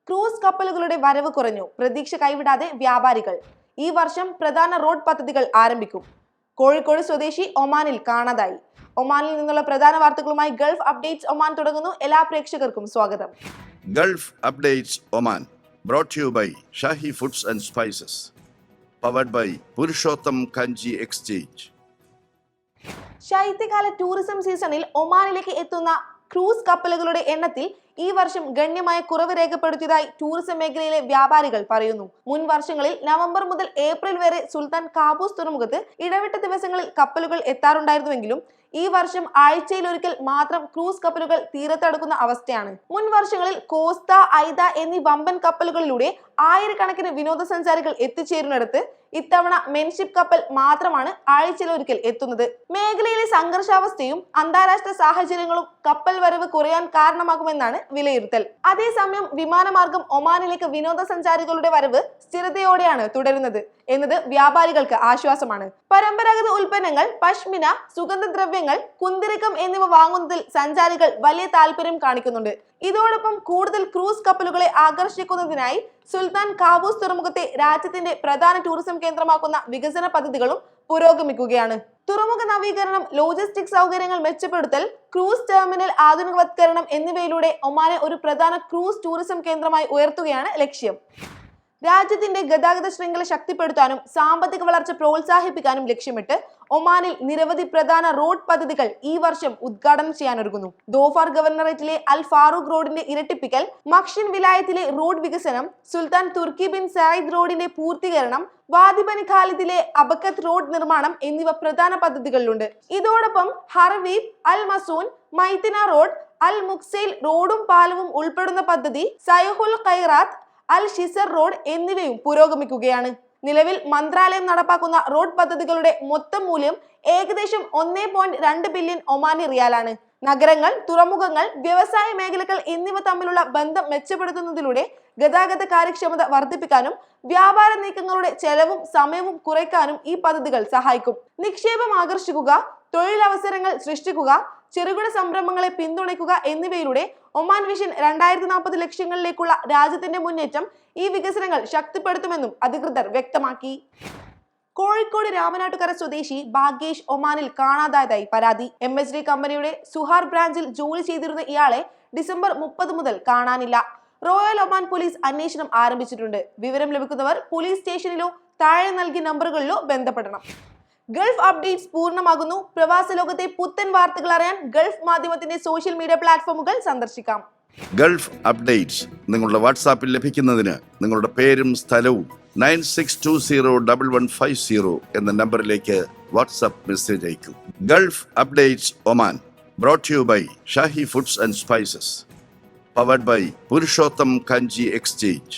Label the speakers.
Speaker 1: Cruise കപ്പലുകളുടെ വരവ് കുറഞ്ഞു. പ്രതീക്ഷ കൈവിടാതെ വ്യാപാരികൾ. ഈ വർഷം പ്രധാന റോഡ് പദ്ധതികൾ ആരംഭിക്കും. കോഴിക്കോട് സ്വദേശി ഒമാനിൽ കാണാതായി. ഒമാനിൽ നിന്നുള്ള പ്രധാന വാർത്തകളുമായി ഗൾഫ് അപ്ഡേറ്റ്സ് ഒമാൻ തുടങ്ങുന്നു. എല്ലാ പ്രേക്ഷകർക്കും സ്വാഗതം.
Speaker 2: Gulf updates Oman brought to you by Shahi Foods and Spices, powered by Purushottam Kanchi exchange.
Speaker 1: ശൈത്യകാല ടൂറിസം സീസണിൽ ഒമാനിലേക്ക് എത്തുന്ന ക്രൂസ് കപ്പലുകളുടെ എണ്ണത്തിൽ ഈ വർഷം ഗണ്യമായ കുറവ് രേഖപ്പെടുത്തിയതായി ടൂറിസം മേഖലയിലെ വ്യാപാരികൾ പറയുന്നു. മുൻ വർഷങ്ങളിൽ നവംബർ മുതൽ ഏപ്രിൽ വരെ സുൽത്താൻ കാബൂസ് തുറമുഖത്ത് ഇടവിട്ട ദിവസങ്ങളിൽ കപ്പലുകൾ എത്താറുണ്ടായിരുന്നുവെങ്കിലും ഈ വർഷം ആഴ്ചയിലൊരിക്കൽ മാത്രം ക്രൂസ് കപ്പലുകൾ തീരത്തടുക്കുന്ന അവസ്ഥയാണ്. മുൻ വർഷങ്ങളിൽ കോസ്ത, ഐദ എന്നീ വമ്പൻ കപ്പലുകളിലൂടെ ആയിരക്കണക്കിന് വിനോദസഞ്ചാരികൾ എത്തിച്ചേരുന്നിടത്ത് ഇത്തവണ മെൻഷിപ്പ് കപ്പൽ മാത്രമാണ് ആഴ്ചയിലൊരിക്കൽ എത്തുന്നത്. മേഖലയിലെ സംഘർഷാവസ്ഥയും അന്താരാഷ്ട്ര സാഹചര്യങ്ങളും കപ്പൽ വരവ് കുറയാൻ കാരണമാകുമെന്നാണ് വിലയിരുത്തൽ. അതേസമയം വിമാനമാർഗം ഒമാനിലേക്ക് വിനോദസഞ്ചാരികളുടെ വരവ് സ്ഥിരതയോടെയാണ് തുടരുന്നത് എന്നത് വ്യാപാരികൾക്ക് ആശ്വാസമാണ്. പരമ്പരാഗത ഉൽപ്പന്നങ്ങൾ, പശ്മിന, സുഗന്ധദ്രവ്യങ്ങൾ, കുന്തിരിക്കം എന്നിവ വാങ്ങുന്നതിൽ സഞ്ചാരികൾ വലിയ താല്പര്യം കാണിക്കുന്നുണ്ട്. ഇതോടൊപ്പം കൂടുതൽ ക്രൂസ് കപ്പലുകളെ ആകർഷിക്കുന്നതിനായി സുൽത്താൻ കാബൂസ് തുറമുഖത്തെ രാജ്യത്തിന്റെ പ്രധാന ടൂറിസം കേന്ദ്രമാക്കുന്ന വികസന പദ്ധതികളും പുരോഗമിക്കുകയാണ്. തുറമുഖ നവീകരണം, ലോജിസ്റ്റിക് സൗകര്യങ്ങൾ മെച്ചപ്പെടുത്തൽ, ക്രൂസ് ടെർമിനൽ ആധുനികവത്കരണം എന്നിവയിലൂടെ ഒമാനെ ഒരു പ്രധാന ക്രൂസ് ടൂറിസം കേന്ദ്രമായി ഉയർത്തുകയാണ് ലക്ഷ്യം. രാജ്യത്തിന്റെ ഗതാഗത ശൃംഖല ശക്തിപ്പെടുത്താനും സാമ്പത്തിക വളർച്ച പ്രോത്സാഹിപ്പിക്കാനും ലക്ഷ്യമിട്ട് ഒമാനിൽ നിരവധി പ്രധാന റോഡ് പദ്ധതികൾ ഈ വർഷം ഉദ്ഘാടനം ചെയ്യാനൊരുങ്ങുന്നു. ദോഫാർ ഗവർണറേറ്റിലെ അൽ ഫാറൂഖ് റോഡിന്റെ ഇരട്ടിപ്പിക്കൽ, മക്ഷിൻ വിലായത്തിലെ റോഡ് വികസനം, സുൽത്താൻ തുർക്കി ബിൻ സയ്യിദ് റോഡിന്റെ പൂർത്തീകരണം, വാദി ബൻ ഖാലിദിലെ അബക്കത്ത് റോഡ് നിർമ്മാണം എന്നിവ പ്രധാന പദ്ധതികളിലുണ്ട്. ഇതോടൊപ്പം ഹർവീബ്, അൽ മസൂൻ, മൈത്തിന റോഡ്, അൽ മുക്സൈൽ റോഡും പാലവും ഉൾപ്പെടുന്ന പദ്ധതി, സയഹുൽ ഖൈറാത്ത്, അൽ ഷിസർ റോഡ് എന്നിവയും പുരോഗമിക്കുകയാണ്. നിലവിൽ മന്ത്രാലയം നടപ്പാക്കുന്ന റോഡ് പദ്ധതികളുടെ മൊത്തം മൂല്യം ഏകദേശം 1.2 ബില്യൺ ഒമാനി റിയാലാണ്. നഗരങ്ങൾ, തുറമുഖങ്ങൾ, വ്യവസായ മേഖലകൾ എന്നിവ തമ്മിലുള്ള ബന്ധം മെച്ചപ്പെടുത്തുന്നതിലൂടെ ഗതാഗത കാര്യക്ഷമത വർദ്ധിപ്പിക്കാനും വ്യാപാര നീക്കങ്ങളുടെ ചെലവും സമയവും കുറയ്ക്കാനും ഈ പദ്ധതികൾ സഹായിക്കും. നിക്ഷേപം ആകർഷിക്കുക, തൊഴിലവസരങ്ങൾ സൃഷ്ടിക്കുക, ചെറുകിട സംരംഭങ്ങളെ പിന്തുണയ്ക്കുക എന്നിവയിലൂടെ ഒമാൻ വിഷൻ 2040 ലക്ഷ്യങ്ങളിലേക്കുള്ള രാജ്യത്തിന്റെ മുന്നേറ്റം ഈ വികസനങ്ങൾ ശക്തിപ്പെടുത്തുമെന്നും അധികൃതർ വ്യക്തമാക്കി. കോഴിക്കോട് രാമനാട്ടുകര സ്വദേശി ഭാഗ്യേഷ് ഒമാനിൽ കാണാതായതായി പരാതി. MHD കമ്പനിയുടെ സുഹാർ ബ്രാഞ്ചിൽ ജോലി ചെയ്തിരുന്ന ഇയാളെ ഡിസംബർ 30 മുതൽ കാണാനില്ല. റോയൽ ഒമാൻ പോലീസ് അന്വേഷണം ആരംഭിച്ചിട്ടുണ്ട്. വിവരം ലഭിക്കുന്നവർ പോലീസ് സ്റ്റേഷനിലോ താഴെ നൽകിയ നമ്പറുകളിലോ ബന്ധപ്പെടണം. ഗൾഫ് അപ്ഡേറ്റ്സ് പൂർണ്ണമാകുന്നു. പ്രവാസ ലോകത്തെ പുത്തൻ വാർത്തകൾ അറിയാൻ ഗൾഫ് മാധ്യമത്തിന്റെ സോഷ്യൽ മീഡിയ പ്ലാറ്റ്ഫോമുകൾ സന്ദർശിക്കാം.
Speaker 2: ഗൾഫ് അപ്ഡേറ്റ്സ് നിങ്ങളുടെ വാട്സാപ്പിൽ ലഭിക്കുന്നതിന് നിങ്ങളുടെ പേരും സ്ഥലവും 96201150 എന്ന നമ്പറിലേക്ക് വാട്സാപ്പ് മെസ്സേജ് അയക്കൂ. Gulf updates Oman brought to you by Shahi Foods and Spices, powered by Purushottam Kanchi exchange.